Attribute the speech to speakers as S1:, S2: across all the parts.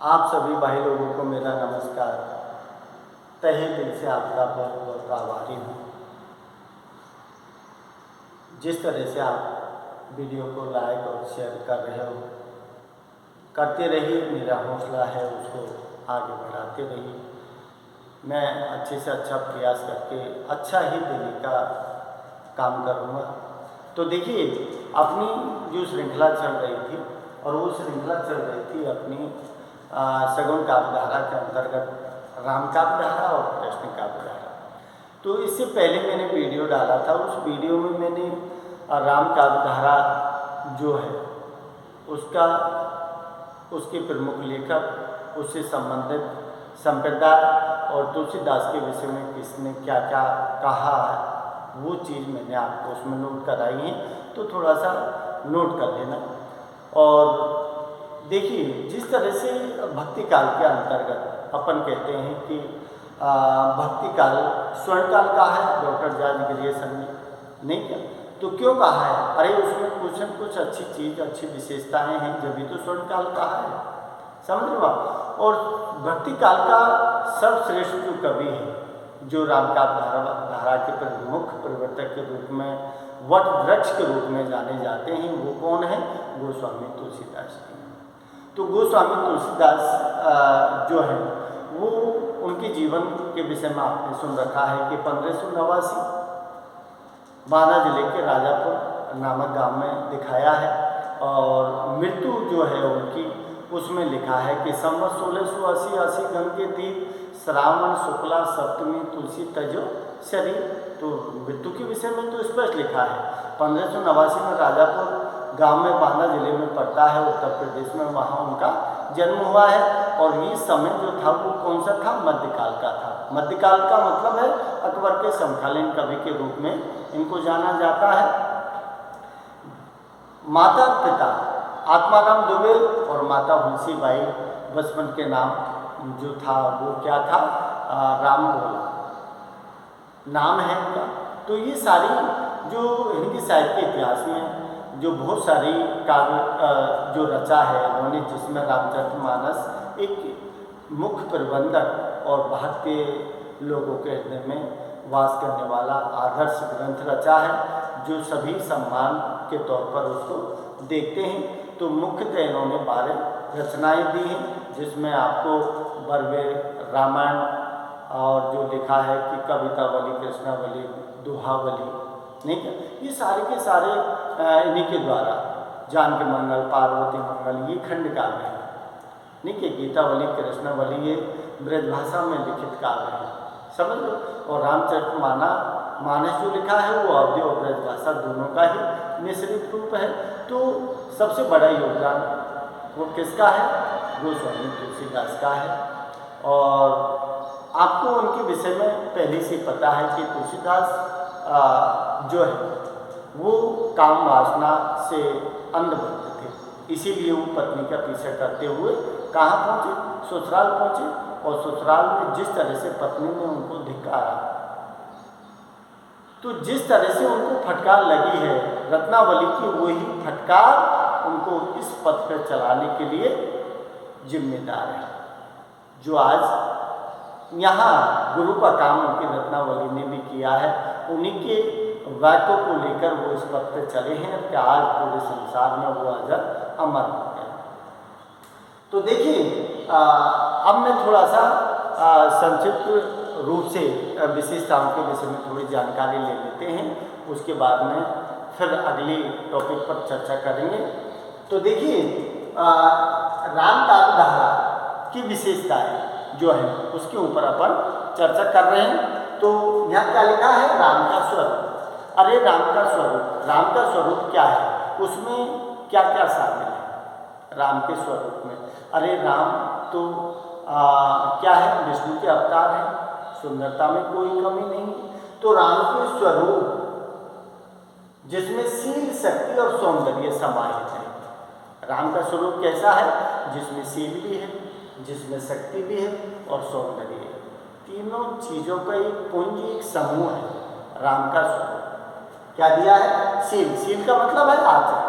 S1: आप सभी भाई लोगों को मेरा नमस्कार। तहे दिल से आपका बहुत बहुत आभारी हूँ। जिस तरह से आप वीडियो को लाइक और शेयर कर रहे हो, करते रहिए। मेरा हौसला है उसको आगे बढ़ाते रहिए। मैं अच्छे से अच्छा प्रयास करके अच्छा ही देने का काम करूँगा। तो देखिए, अपनी जो श्रृंखला चल रही थी और वो श्रृंखला चल रही थी अपनी सगुन काव्यधारा के अंतर्गत राम काव्यधारा और कृष्ण काव्यधारा। तो इससे पहले मैंने वीडियो डाला था। उस वीडियो में मैंने राम काव्यधारा जो है उसके प्रमुख लेखक, उससे संबंधित संप्रदाय और तुलसीदास के विषय में किसने क्या क्या कहा है, वो चीज़ मैंने आपको उसमें नोट कराई है। तो थोड़ा सा नोट कर लेना। और देखिए, जिस तरह से भक्ति काल के अंतर्गत अपन कहते हैं कि भक्ति काल स्वर्ण काल का है, डॉक्टर जॉर्ज ग्रियर्सन ने नहीं क्या, तो क्यों कहा है? अरे उसमें कुछ न कुछ अच्छी चीज़, अच्छी विशेषताएं हैं, जब भी तो स्वर्ण काल कहा है, समझ लो आप। और भक्ति काल का सर्वश्रेष्ठ जो कवि है, जो राम काव्यधारा के प्रमुख प्रवर्तक के रूप में, वट वृक्ष के रूप में जाने जाते हैं, वो कौन है? गोस्वामी तुलसीदास जी। तो गोस्वामी तुलसीदास जो है वो उनके जीवन के विषय में आपने सुन रखा है कि 1589 बांदा जिले के राजापुर नामक गांव में दिखाया है। और मृत्यु जो है उनकी, उसमें लिखा है कि संवत 1680 गण के तीर श्रावण शुक्ला सप्तमी तुलसी तजो शरीर। तो मृत्यु के विषय में तो स्पष्ट लिखा है। 1589 में राजापुर गांव में बांदा जिले में पड़ता है, उत्तर प्रदेश में, वहाँ उनका जन्म हुआ है। और ये समय जो था वो कौन सा था? मध्यकाल का था। मध्यकाल का मतलब है अकबर के समकालीन कवि के रूप में इनको जाना जाता है। माता पिता आत्माराम दुबे और माता हुलसीबाई, बचपन के नाम जो था वो क्या था? राम भोला नाम है उनका। तो ये सारी जो हिंदी साहित्य के इतिहास में जो बहुत सारी काव्य जो रचा है उन्होंने, जिसमें रामचरितमानस एक मुख्य प्रबंधक और भारतीय लोगों के हृदय में वास करने वाला आदर्श ग्रंथ रचा है, जो सभी सम्मान के तौर पर उसको देखते हैं। तो मुख्यतः इन्होंने 12 रचनाएँ दी हैं, जिसमें आपको बर्वे रामायण और जो लिखा है कि कवितावली, कृष्णावली, दोहावली, नहीं क्या, ये सारे के सारे इन्हीं के द्वारा, जानकी मंगल, पार्वती मंगल, ये खंड काव्य है, नहीं कि गीतावली, कृष्णावली ये ब्रजभाषा में लिखित काव्य है, समझ लो। और रामचरितमानस जो लिखा है वो अवधी और ब्रजभाषा दोनों का ही मिश्रित रूप है। तो सबसे बड़ा योगदान वो किसका है? गोस्वामी तुलसीदास का है। और आपको उनके विषय में पहले से पता है कि तुलसीदास जो है वो काम वासना से अंधभक्त थे, इसीलिए वो पत्नी का पीछा करते हुए कहाँ पहुँचे? ससुराल पहुँचे। और ससुराल में जिस तरह से पत्नी ने उनको धिक्कारा, तो जिस तरह से उनको फटकार लगी है रत्नावली की, वही फटकार उनको इस पथ पर चलाने के लिए जिम्मेदार है। जो आज यहाँ गुरु का काम उनकी रत्नावली ने भी किया है, उन्हीं के वाक्यों को लेकर वो इस पथ पर चले हैं कि आज पूरे संसार में वो अजर अमर हो गए। तो देखिए, अब मैं थोड़ा सा संक्षिप्त रूप से विशेषताओं के विषय में थोड़ी जानकारी ले लेते हैं, उसके बाद में फिर अगले टॉपिक पर चर्चा करेंगे। तो देखिए, राम काव्यधारा की विशेषताएं जो है उसके ऊपर अपन चर्चा कर रहे हैं। तो यहाँ क्या लिखा है? राम का स्वरूप। अरे राम का स्वरूप क्या है? उसमें क्या क्या शामिल है राम के स्वरूप में? अरे राम तो क्या है? विष्णु के अवतार है, सुंदरता में कोई कमी नहीं। तो राम के स्वरूप जिसमें शील, शक्ति और सौंदर्य समाहित है। राम का स्वरूप कैसा है? जिसमें शील भी है, जिसमें शक्ति भी है और सौंदर्य है। तीनों चीज़ों का एक पुंज, एक समूह है राम का स्वरूप। क्या दिया है? शील का मतलब है आचरण।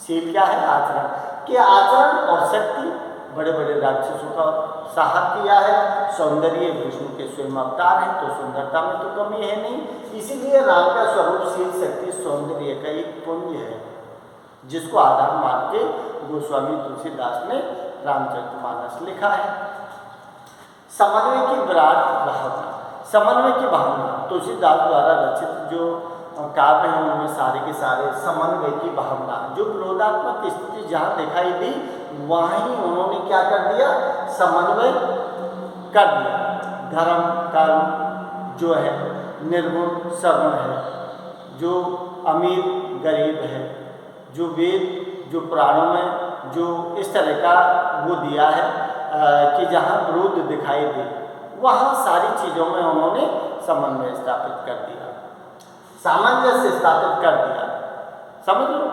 S1: शील क्या है? आचरण। कि आचरण और शक्ति बड़े बड़े राक्षसों का संहार किया है। सौंदर्य विष्णु के स्वयं अवतार हैं, तो सुंदरता में तो कमी है नहीं। इसीलिए राम का स्वरूप शील शक्ति सौंदर्य का एक पुंज है, जिसको आधार मान के गोस्वामी तुलसीदास ने रामचरितमानस लिखा है। समन्वय की विराट भावना, समन्वय की भावना तुलसीदास द्वारा रचित जो काव्य हैं उनमें सारे के सारे समन्वय की भावना, जो विरोधात्मक स्थिति जहाँ दिखाई दी वहीं उन्होंने क्या कर दिया, समन्वय कर दिया। धर्म कर्म जो है, निर्गुण सगुण है, जो अमीर गरीब है, जो वेद जो पुराणों में जो इस तरह का वो दिया है कि जहाँ विरोध दिखाई दे वहाँ सारी चीज़ों में उन्होंने समन्वय स्थापित कर दिया, सामंजस्य स्थापित कर दिया। समझ लो,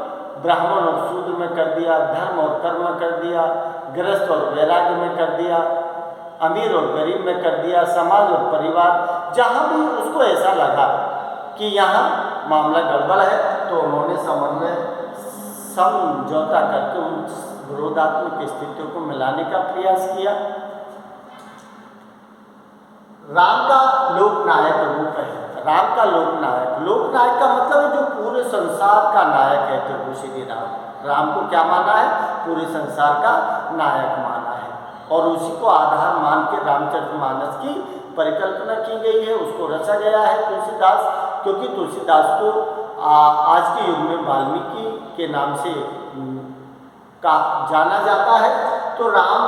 S1: ब्राह्मण और शूद्र में कर दिया, धर्म और कर्म में कर दिया, गृहस्थ और वैराग्य में कर दिया, अमीर और गरीब में कर दिया, समाज और परिवार। जहाँ भी उसको ऐसा लगा कि यहाँ मामला गड़बड़ है तो उन्होंने समन्वय समझौता करके उन विरोधात्मक स्थितियों को मिलाने का प्रयास किया। राम का लोकनायक रूप है। राम का लोकनायक, लोकनायक का मतलब है जो पूरे संसार का नायक है प्रभु श्री राम। राम को क्या माना है, पूरे संसार का नायक माना है, और उसी को आधार मान के रामचरितमानस की परिकल्पना की गई है, उसको रचा गया है तुलसीदास। क्योंकि तुलसीदास को आज के युग में वाल्मीकि के नाम से का जाना जाता है। तो राम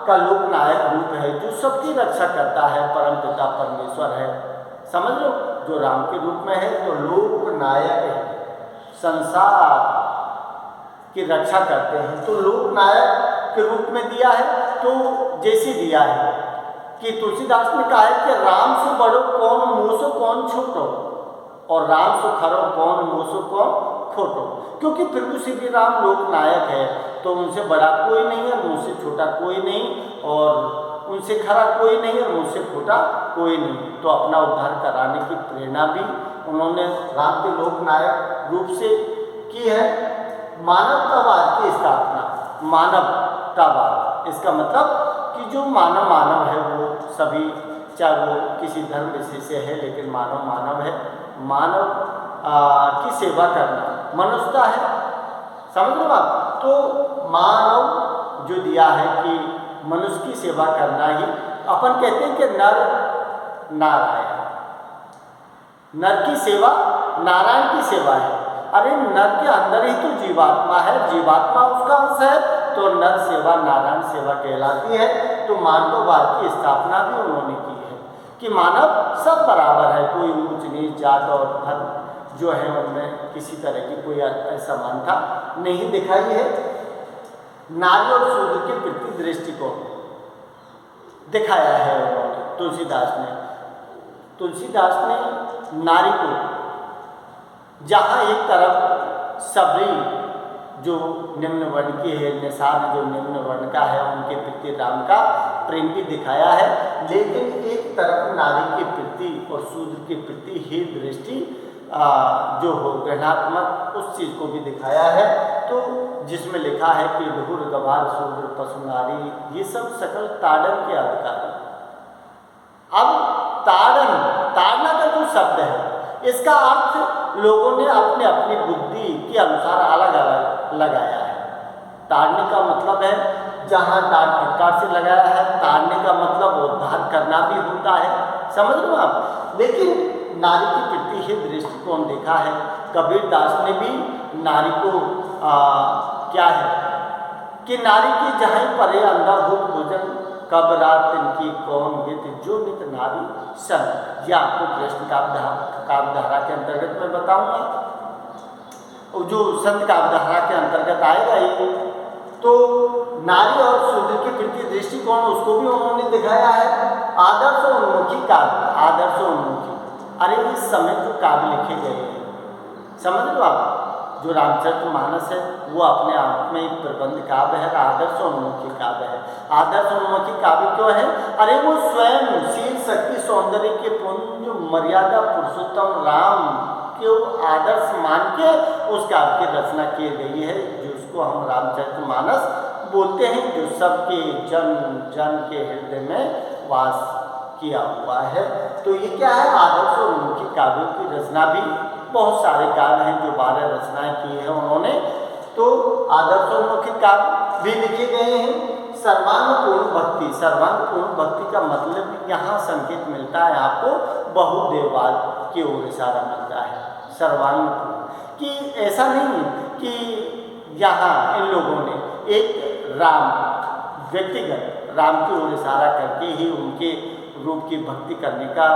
S1: का लोकनायक रूप है जो सबकी रक्षा करता है, परमपिता परमेश्वर है। समझ लो, जो राम के रूप में है, जो लोकनायक है, संसार की रक्षा करते हैं, तो लोकनायक के रूप में दिया है। तो जैसे दिया है कि तुलसीदास ने कहा है कि राम से बड़ो कौन मुँह से कौन छोटो, और राम से खरो कौन मुँह से कौन खोटो। क्योंकि प्रभु श्री राम लोकनायक है, तो उनसे बड़ा कोई नहीं है, मुझसे छोटा कोई नहीं, और उनसे खरा कोई नहीं है, मुझसे खोटा कोई नहीं। तो अपना उद्धार कराने की प्रेरणा भी उन्होंने राम के लोकनायक रूप से की है। मानवतावाद की स्थापना, मानवतावाद इसका मतलब कि जो मानव है वो सभी, चाहे वो किसी धर्म विशेष से है, लेकिन मानव मानव है। मानव की सेवा करना मनुष्यता है। समझ लो आप, तो मानव जो दिया है कि मनुष्य की सेवा करना ही, अपन कहते हैं कि नर नारायण, नर की सेवा नारायण की सेवा है। अरे नर के अंदर ही तो जीवात्मा है, जीवात्मा उसका अंश है, तो नर सेवा नारायण सेवा कहलाती है। तो मानववाद की स्थापना भी उन्होंने की है कि मानव सब बराबर है, कोई ऊंच नीच जात और धर्म जो है उनमें किसी तरह की कोई असमानता नहीं दिखाई है। नारी और शूद्र के प्रति दृष्टिकोण दिखाया है उन्होंने तुलसीदास ने। तुलसीदास ने नारी को, जहाँ एक तरफ सबरी जो निम्न वर्ण की है, निषाद जो निम्न वर्ण का है, उनके प्रति राम का प्रेम भी दिखाया है, लेकिन एक तरफ नारी के प्रति और शूद्र के प्रति ही दृष्टि जो हो ग्रहणात्मक, उस चीज़ को भी दिखाया है। तो जिसमें लिखा है कि लहुर गवार शूद्र पशु नारी, ये सब सकल ताड़न के अधिकारी। अब ताड़न, ताड़ना का जो शब्द है, इसका अर्थ लोगों ने अपने अपनी बुद्धि के अनुसार अलग अलग लगाया है। ताड़ने का मतलब है जहाँ डांट फटकार से लगाया है, ताड़ने का मतलब उद्धार करना भी होता है। समझ लो आप। लेकिन नारी के प्रति ही दृष्टिकोण देखा है। कबीर दास ने भी नारी को क्या है कि नारी की जहाँ परे अंदर हो भोजन, कब रात इनकी कौन गीत, जो नित नारी सन। यह आपको कृष्ण काव्यधारा के अंतर्गत मैं बताऊंगा, जो संत काव्यधारा के अंतर्गत आएगा ये। तो नारी और शूद्र के प्रति दृष्टिकोण उसको भी उन्होंने दिखाया है। आदर्श उन्मुखी काव्य, आदर्श उन्मुखी, अरे इस समय जो काव्य लिखे गए हैं, समझ लो आप, जो रामचरितमानस है वो अपने आप में एक प्रबंध काव्य है, आदर्श उन्मुखी काव्य है। आदर्श उन्मुखी काव्य क्यों है? अरे वो स्वयं शील शक्ति सौंदर्य के पुंज मर्यादा पुरुषोत्तम राम को आदर्श मान के उस काव्य की रचना की गई है, जिसको हम रामचरितमानस बोलते हैं जो सबके जन जन के हृदय में वास किया हुआ है। तो ये क्या है, आदर्श और मुख्य काव्यों की रचना भी बहुत सारे काव्य हैं जो 12 रचनाएं की हैं उन्होंने। तो आदर्श और मुख्य काव्य भी लिखे गए हैं। सर्वांगपूर्ण भक्ति, सर्वांगपूर्ण भक्ति का मतलब यहाँ संकेत मिलता है आपको बहुदेववाद की ओर इशारा मिलता है। सर्वांगपूर्ण कि ऐसा नहीं कि यहाँ इन लोगों ने एक राम व्यक्तिगत राम की ओर इशारा करके ही उनके रूप की भक्ति करने का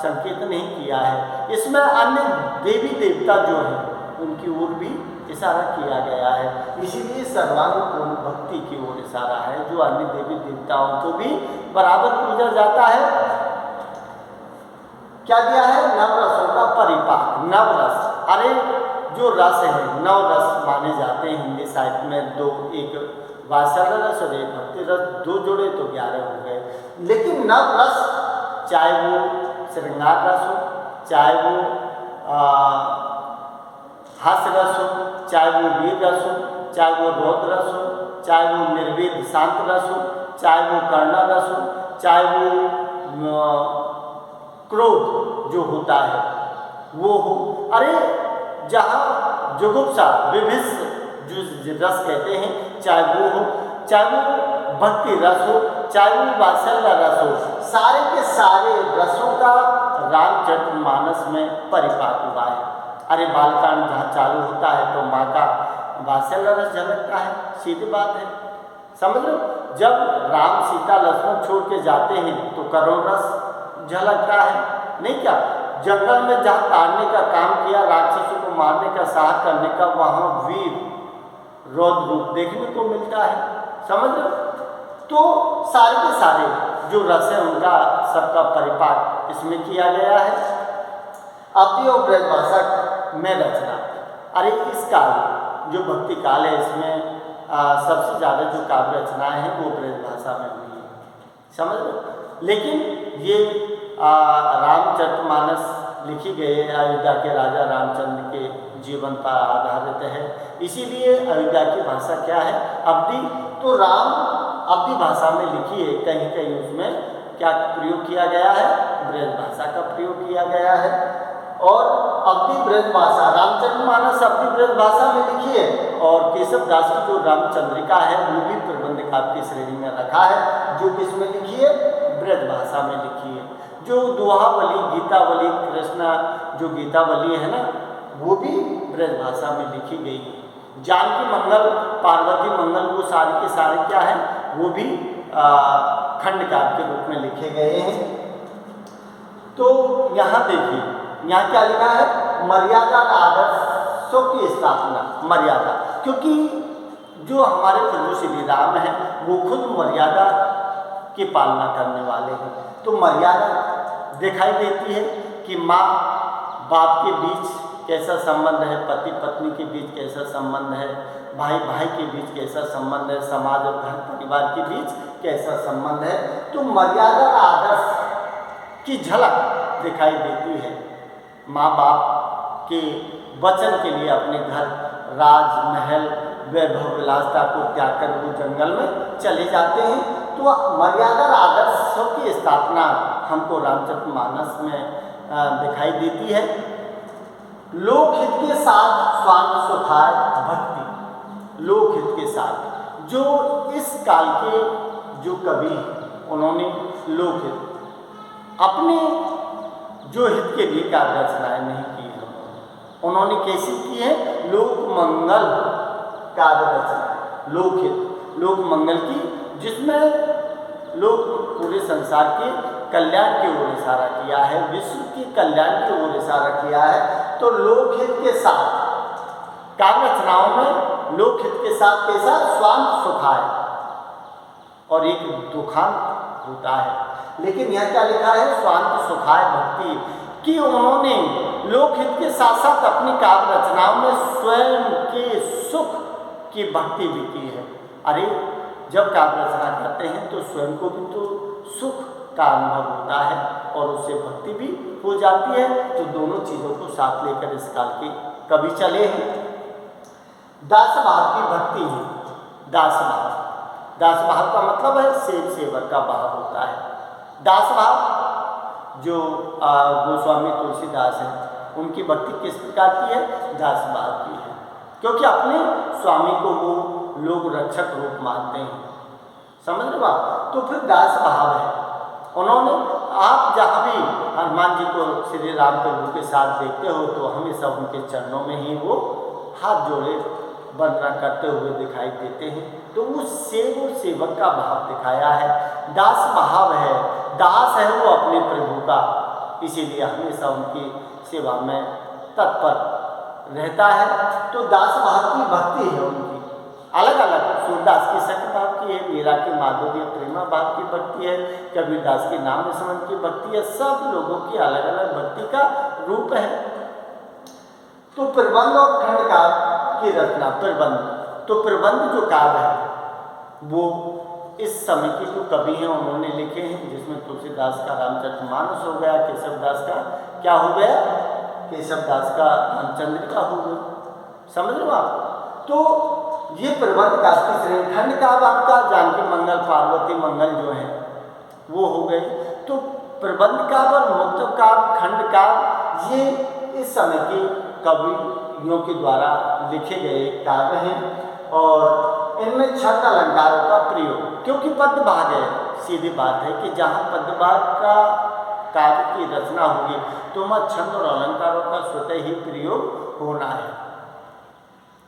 S1: संकेत नहीं किया है। इसमें अन्य देवी देवता जो हैं उनकी ओर भी इशारा किया गया है, इसीलिए सर्वांगपूर्ण भक्ति की ओर इशारा है। जो अन्य देवी देवताओं को भी बराबर पूजा जाता है। क्या दिया है, नवरसों का परिपाक। नवरस, अरे जो रस है, नव रस माने जाते हैं हिंदी साहित्य में, दो, एक वात्सल्य रस और एक भक्ति रस, दो जोड़े तो 11 हो गए। लेकिन नव रस, चाहे वो श्रृंगार रस हो, चाहे वो हास्य रस हो, चाहे वो वीर रस हो, चाहे वो रौद्र रस हो, चाहे वो निर्वेद शांत रस हो, चाहे वो करुणा रस हो, चाहे वो क्रोध जो होता है वो हो। अरे जहाँ जुगुप्सा विभिन्न जो रस कहते हैं, चाहे वो हो, चाहे वो भक्ति रस हो, चाहे वो वात्सल्य रस हो, सारे के सारे रसों का रामचरितमानस में परिपाक हुआ है। अरे बालकांड जहाँ चालू होता है तो माँ का वात्सल्य रस झलकता है, सीधी बात है, समझ लो। जब राम सीता लक्ष्मण छोड़ के जाते हैं तो करुण रस झलकता है, नहीं क्या। जंगल में जहाँ ताड़ने का काम किया, राक्षसों को मारने का साहस करने का, वहाँ वीर रौद्र रूप देखने को मिलता है, समझ लो। तो सारे के सारे जो रस है उनका सबका परिपाक इसमें किया गया है। अवधी और ब्रजभाषा में रचना, अरे इस काल जो भक्ति काल है इसमें सबसे ज़्यादा जो काव्य रचनाएं हैं वो ब्रजभाषा में हुई है, समझ लो। लेकिन ये रामचरितमानस लिखी गई है अयोध्या के राजा रामचंद्र के जीवन पर आधारित है, इसीलिए अयोध्या की भाषा क्या है, अवधी। तो राम अवधी भाषा में लिखी है, कहीं कहीं उसमें क्या प्रयोग किया गया है, ब्रजभाषा का प्रयोग किया गया है। और अवधी ब्रजभाषा, रामचरितमानस अवधी ब्रजभाषा में लिखी है। और केशव दास की जो रामचंद्रिका है वो भी प्रबंध काव्य की श्रेणी में रखा है, जो किसमें लिखी है, ब्रजभाषा में लिखी है। जो दोहावली, गीतावली, कृष्णा जो गीतावली है ना, वो भी ब्रजभाषा में लिखी गई है। जानकी मंगल, पार्वती मंगल, वो सारे के सारे क्या है, वो भी खंड काव्य के रूप में लिखे गए हैं। तो यहाँ देखिए, यहाँ क्या लिखा है, मर्यादा आदर्शों की स्थापना। मर्यादा, क्योंकि जो हमारे प्रभु श्री राम हैं वो खुद मर्यादा की पालना करने वाले हैं। तो मर्यादा दिखाई देती है कि माँ बाप के बीच कैसा संबंध है, पति पत्नी के बीच कैसा संबंध है, भाई भाई के बीच कैसा संबंध है, समाज और घर परिवार के बीच कैसा संबंध है। तो मर्यादा आदर्श की झलक दिखाई देती है। माँ बाप के वचन के लिए अपने घर, राजमहल, वैभव विलासता को त्याग कर वो जंगल में चले जाते हैं। तो मर्यादा आदर्शों की स्थापना हमको रामचरितमानस में दिखाई देती है। लोकहित के साथ स्वांग सुखाय भक्ति, लोकहित के साथ, जो इस काल के जो कवि उन्होंने लोकहित अपने जो हित के लिए काव्य रचनाएं नहीं की है, उन्होंने कैसी की है, लोक मंगल काव्य रचना, लोकहित, लोक मंगल की, जिसमें लोग पूरे संसार के कल्याण की ओर इशारा किया है, विश्व के कल्याण की ओर इशारा किया है। तो लोकहित के साथ काव्य रचनाओं में लोकहित के साथ कैसा स्वांत सुखाय और एक दुखांत होता है। लेकिन यह क्या लिखा है, स्वांत सुखाय भक्ति, कि उन्होंने लोकहित के साथ साथ अपनी काव्य रचनाओं में स्वयं के सुख की भक्ति भी की है। अरे जब काव्य रचना करते हैं तो स्वयं को भी तो सुख का अनुभव होता है और उससे भक्ति भी हो जाती है। तो दोनों चीज़ों को साथ लेकर इस काल के कवि चले हैं। दास भाव की भक्ति है, दास भाव, दास भाव का मतलब है सेवक का भाव होता है। दास भाव जो गोस्वामी तुलसीदास हैं, उनकी भक्ति किस प्रकार की है? दास भाव की है, क्योंकि अपने स्वामी को वो लोग रक्षक रूप मानते हैं। समझ रहे हो आप? तो फिर दास भाव है। उन्होंने, आप जहाँ भी हनुमान जी को श्री राम प्रभु के साथ देखते हो तो हमेशा उनके चरणों में ही वो हाथ जोड़े वंदना करते हुए दिखाई देते हैं। तो उस सेवक का भाव दिखाया है, दास भाव है, दास है वो अपने प्रभु का, इसीलिए हमेशा उनकी सेवा में तत्पर रहता है। तो दास भाव की भक्ति है उनकी अलग अलग। सूरदास की सख्त भाव की है, मीरा की माधुर्य प्रेमा भाव की भक्ति है, कबीरदास की नाम स्मरण की भक्ति है। सब लोगों की अलग अलग भक्ति का रूप है। तो प्रबंध और खंड काव्य की रचना, तो प्रबंध जो काव्य है वो इस समय के जो कवि हैं उन्होंने लिखे हैं, जिसमें तुलसीदास का रामचरितमानस हो गया, केशवदास का क्या हो गया? केशवदास का रामचंद्र का हो गया। समझ लो आप? तो ये प्रबंध काव्य की श्रेणी। खंड काव्य आपका जानकी मंगल, पार्वती मंगल जो है वो हो गए। तो प्रबंध काव्य और मुक्त काव्य, खंड काव्य, ये इस समय के कवियों के द्वारा लिखे गए काव्य हैं और इनमें छंद अलंकारों का प्रयोग, क्योंकि पद्य भाग है। सीधी बात है कि जहाँ पद्य भाग का काव्य की रचना होगी तो वहाँ छंद और अलंकारों का स्वतः ही प्रयोग होना है।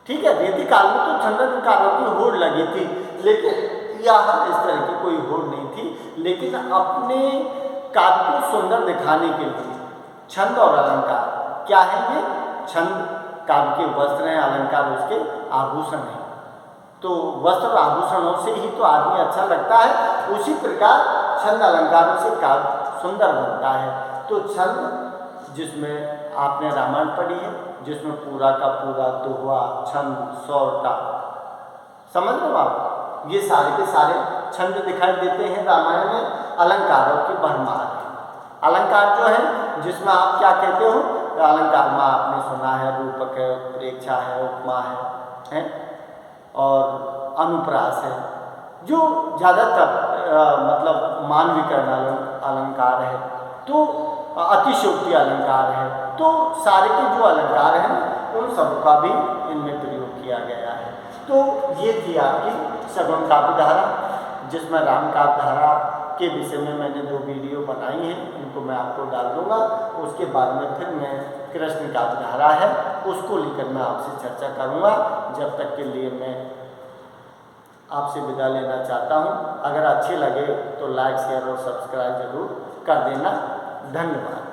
S1: ठीक है, वैदिक काल में तो छंद अलंकारों की होड़ लगी थी, लेकिन यहाँ इस तरह की कोई होड़ नहीं थी। लेकिन अपने काव्य को सुंदर दिखाने के लिए छंद और अलंकार क्या है? ये छंद काव्य के वस्त्र हैं, अलंकार उसके आभूषण हैं। तो वस्त्र और आभूषणों से ही तो आदमी अच्छा लगता है, उसी प्रकार छंद अलंकारों से काव्य सुंदर बनता है। तो छंद, जिसमें आपने रामायण पढ़ी है, जिसमें पूरा का पूरा दोहा, छंद, सौरठा, समझ लो आप, ये सारे के सारे छंद दिखाई देते हैं रामायण में। अलंकारों की भरमार है। अलंकार जो है जिसमें आप क्या कहते हो? अलंकार में आपने सुना है रूपक है, उत्प्रेक्षा है, उपमा है और अनुप्रास है, जो ज़्यादातर मतलब मानविकर्ण अलंकार है, तो अतिशयोक्ति अलंकार है। तो सारे के जो अलंकार हैं उन सब का भी इनमें प्रयोग किया गया है। तो ये थी आपकी सगुण काव्य धारा, जिसमें राम काव्य धारा के विषय में मैंने 2 वीडियो बनाई हैं, इनको मैं आपको डाल दूँगा। उसके बाद में फिर मैं कृष्ण काव्य धारा है उसको लेकर मैं आपसे चर्चा करूँगा। जब तक के लिए मैं आपसे विदा लेना चाहता हूँ। अगर अच्छे लगे तो लाइक, शेयर और सब्सक्राइब जरूर कर देना। धन्यवाद।